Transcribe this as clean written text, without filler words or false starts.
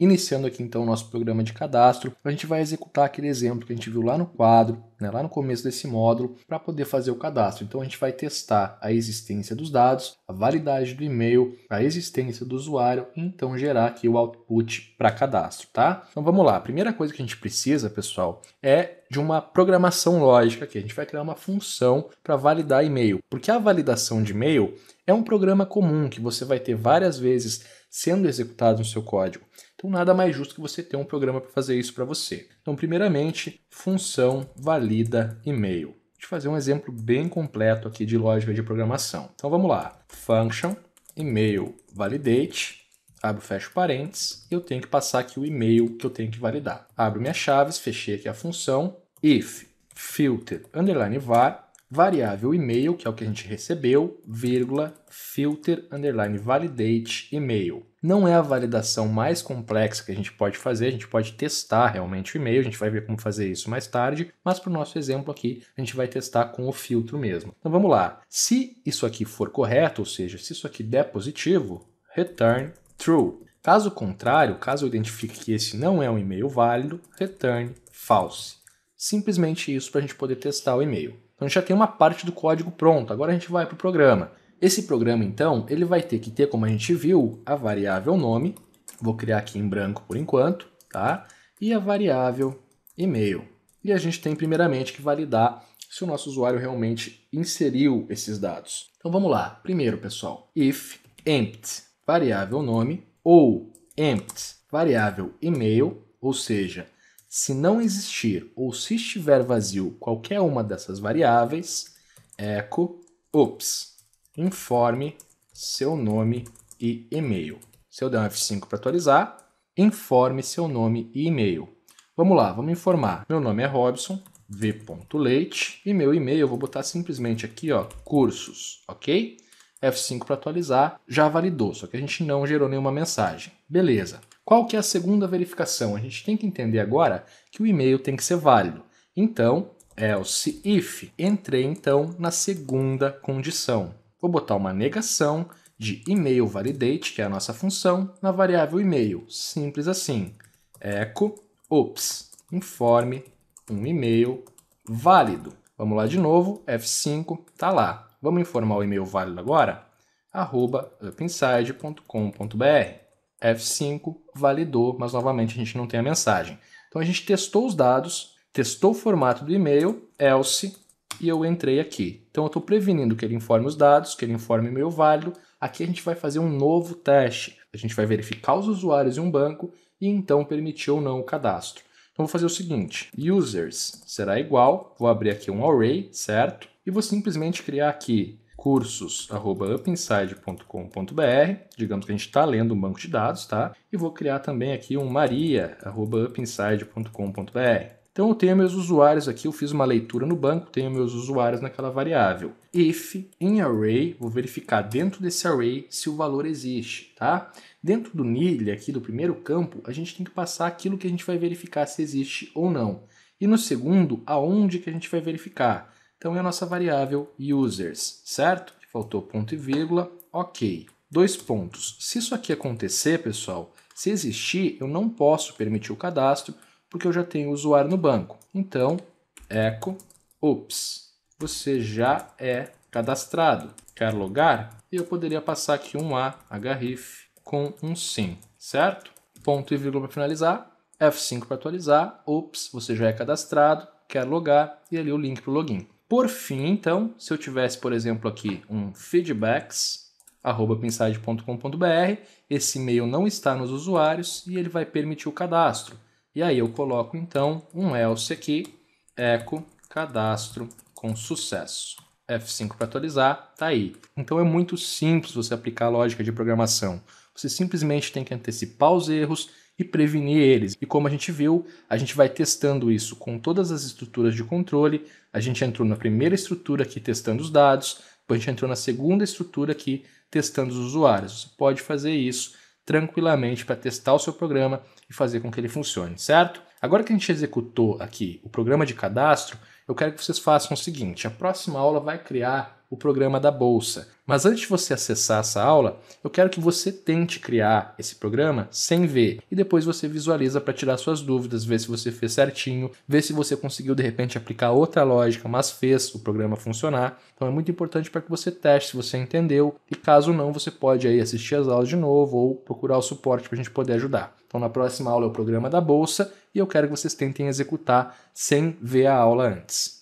Iniciando aqui então o nosso programa de cadastro, a gente vai executar aquele exemplo que a gente viu lá no quadro, lá no começo desse módulo, para poder fazer o cadastro. Então a gente vai testar a existência dos dados, a validade do e-mail, a existência do usuário e então gerar aqui o output para cadastro, tá? Então vamos lá, a primeira coisa que a gente precisa, pessoal, é de uma programação lógica aqui. A gente vai criar uma função para validar e-mail, porque a validação de e-mail é um programa comum que você vai ter várias vezes sendo executado no seu código. Então nada mais justo que você ter um programa para fazer isso para você. Então primeiramente, função valida e-mail. Deixa eu fazer um exemplo bem completo aqui de lógica de programação. Então vamos lá. Function email validate, abro e fecho parênteses, eu tenho que passar aqui o e-mail que eu tenho que validar. Abro minhas chaves, fechei aqui a função, if filter underline var, variável e-mail, que é o que a gente recebeu, vírgula, filter underline validate e-mail. Não é a validação mais complexa que a gente pode fazer, a gente pode testar realmente o e-mail, a gente vai ver como fazer isso mais tarde, mas para o nosso exemplo aqui, a gente vai testar com o filtro mesmo. Então vamos lá. Se isso aqui for correto, ou seja, se isso aqui der positivo, return true. Caso contrário, caso eu identifique que esse não é um e-mail válido, return false. Simplesmente isso para a gente poder testar o e-mail. Então a gente já tem uma parte do código pronto, agora a gente vai para o programa. Esse programa, então, ele vai ter que ter, como a gente viu, a variável nome, vou criar aqui em branco por enquanto, tá? E a variável e-mail. E a gente tem primeiramente que validar se o nosso usuário realmente inseriu esses dados. Então vamos lá. Primeiro, pessoal, if empty variável nome ou empty variável e-mail, ou seja, se não existir ou se estiver vazio qualquer uma dessas variáveis, echo oops, informe seu nome e e-mail. Se eu der um F5 para atualizar, informe seu nome e e-mail. Vamos lá, vamos informar. Meu nome é Robson, v.leite, e meu e-mail eu vou botar simplesmente aqui, ó, cursos, ok? F5 para atualizar, já validou, só que a gente não gerou nenhuma mensagem. Beleza. Qual que é a segunda verificação? A gente tem que entender agora que o e-mail tem que ser válido. Então, else if. Entrei então na segunda condição. Vou botar uma negação de email validate, que é a nossa função, na variável e-mail. Simples assim. Echo oops, informe um e-mail válido. Vamos lá de novo, F5, tá lá. Vamos informar o e-mail válido agora? @upinside.com.br. F5 validou, mas novamente a gente não tem a mensagem. Então a gente testou os dados, testou o formato do e-mail, else, e eu entrei aqui. Então eu estou prevenindo que ele informe os dados, que ele informe o e-mail válido. Aqui a gente vai fazer um novo teste. A gente vai verificar os usuários em um banco e então permitir ou não o cadastro. Então vou fazer o seguinte, users será igual, vou abrir aqui um array, certo? E vou simplesmente criar aqui cursos@upinside.com.br, digamos que a gente está lendo um banco de dados, tá? E vou criar também aqui um maria@upinside.com.br. Então eu tenho meus usuários aqui, eu fiz uma leitura no banco, tenho meus usuários naquela variável. If in array, vou verificar dentro desse array se o valor existe, tá? Dentro do nil, aqui do primeiro campo, a gente tem que passar aquilo que a gente vai verificar se existe ou não. E no segundo, aonde que a gente vai verificar. Então é a nossa variável users, certo? Faltou ponto e vírgula, ok. 2 pontos. Se isso aqui acontecer, pessoal, se existir, eu não posso permitir o cadastro, porque eu já tenho o usuário no banco. Então, echo, oops, você já é cadastrado. Quer logar? E eu poderia passar aqui um A, href, com um sim, certo? Ponto e vírgula para finalizar, F5 para atualizar, oops, você já é cadastrado, quer logar, e ali o link para o login. Por fim, então, se eu tivesse, por exemplo, aqui um feedbacks@pinside.com.br, esse e-mail não está nos usuários e ele vai permitir o cadastro. E aí eu coloco, então, um else aqui, echo cadastro com sucesso. F5 para atualizar, tá aí. Então é muito simples você aplicar a lógica de programação. Você simplesmente tem que antecipar os erros e prevenir eles. E como a gente viu, a gente vai testando isso com todas as estruturas de controle. A gente entrou na primeira estrutura aqui testando os dados, depois a gente entrou na segunda estrutura aqui testando os usuários. Você pode fazer isso tranquilamente para testar o seu programa e fazer com que ele funcione, certo? Agora que a gente executou aqui o programa de cadastro, eu quero que vocês façam o seguinte, a próxima aula vai criar o programa da Bolsa. Mas antes de você acessar essa aula, eu quero que você tente criar esse programa sem ver. E depois você visualiza para tirar suas dúvidas, ver se você fez certinho, ver se você conseguiu de repente aplicar outra lógica, mas fez o programa funcionar. Então é muito importante para que você teste se você entendeu. E caso não, você pode aí assistir as aulas de novo ou procurar o suporte para a gente poder ajudar. Então na próxima aula é o programa da Bolsa e eu quero que vocês tentem executar sem ver a aula antes.